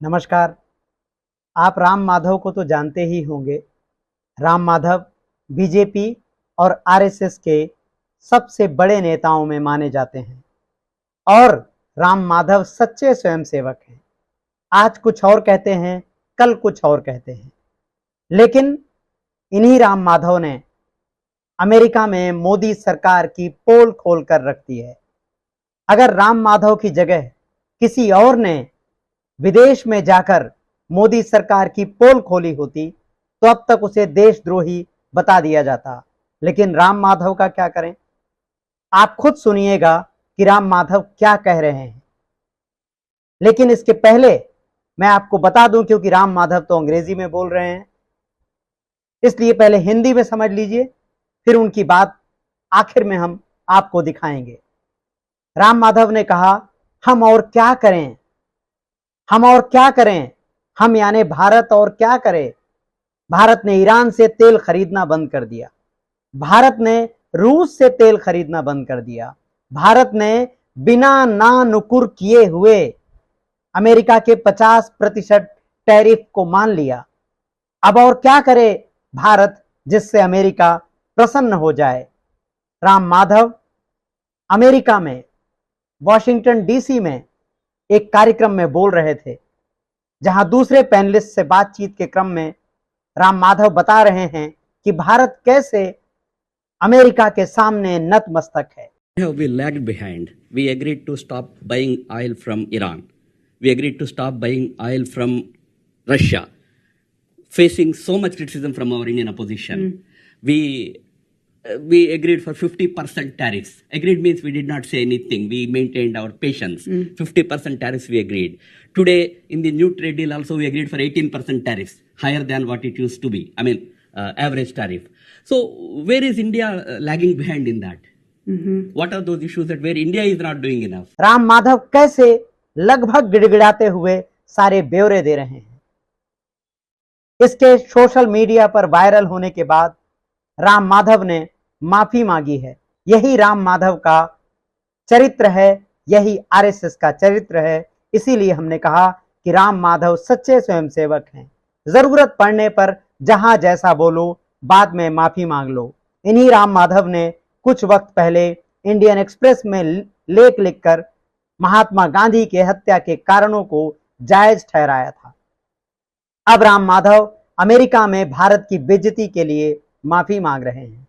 नमस्कार। आप राम माधव को तो जानते ही होंगे। राम माधव बीजेपी और आरएसएस के सबसे बड़े नेताओं में माने जाते हैं और राम माधव सच्चे स्वयंसेवक हैं। आज कुछ और कहते हैं, कल कुछ और कहते हैं, लेकिन इन्हीं राम माधव ने अमेरिका में मोदी सरकार की पोल खोल कर रख दी है। अगर राम माधव की जगह किसी और ने विदेश में जाकर मोदी सरकार की पोल खोली होती तो अब तक उसे देशद्रोही बता दिया जाता। लेकिन राम माधव का क्या करें, आप खुद सुनिएगा कि राम माधव क्या कह रहे हैं। लेकिन इसके पहले मैं आपको बता दूं, क्योंकि राम माधव तो अंग्रेजी में बोल रहे हैं, इसलिए पहले हिंदी में समझ लीजिए, फिर उनकी बात आखिर में हम आपको दिखाएंगे। राम माधव ने कहा, हम और क्या करें, हम और क्या करें, हम यानी भारत और क्या करे। भारत ने ईरान से तेल खरीदना बंद कर दिया, भारत ने रूस से तेल खरीदना बंद कर दिया, भारत ने बिना ना नुकुर किए हुए अमेरिका के 50% टैरिफ को मान लिया। अब और क्या करे भारत जिससे अमेरिका प्रसन्न हो जाए। राम माधव अमेरिका में वॉशिंगटन डीसी में एक कार्यक्रम में बोल रहे थे, जहां दूसरे पैनलिस्ट से बातचीत के क्रम में राम माधव बता रहे हैं कि भारत कैसे अमेरिका के सामने नतमस्तक है। We lagged behind. We agreed to stop buying oil from Iran. We agreed to stop buying oil from Russia, facing so much criticism from our Indian opposition. We agreed for 50% tariffs. Agreed means we did not say anything. We maintained our patience. 50% tariffs we agreed. Today, in the new trade deal also, we agreed for 18% tariffs, higher than what it used to be. I mean, average tariff. So, where is India lagging behind in that? What are those issues that where India is not doing enough? Ram Madhav कैसे लगभग गिड़गिड़ाते हुए सारे ब्यौरे दे रहे हैं। इसके social media पर viral होने के बाद राम माधव ने माफी मांगी है। यही राम माधव का चरित्र है, यही आरएसएस का चरित्र है। इसीलिए हमने कहा कि राम माधव सच्चे स्वयंसेवक हैं। जरूरत पड़ने पर जहां जैसा बोलो, बाद में माफी मांग लो। इन्हीं राम माधव ने कुछ वक्त पहले इंडियन एक्सप्रेस में लेख लिखकर महात्मा गांधी के हत्या के कारणों को जायज ठहराया था। अब राम माधव अमेरिका में भारत की बेइज्जती के लिए माफी मांग रहे हैं।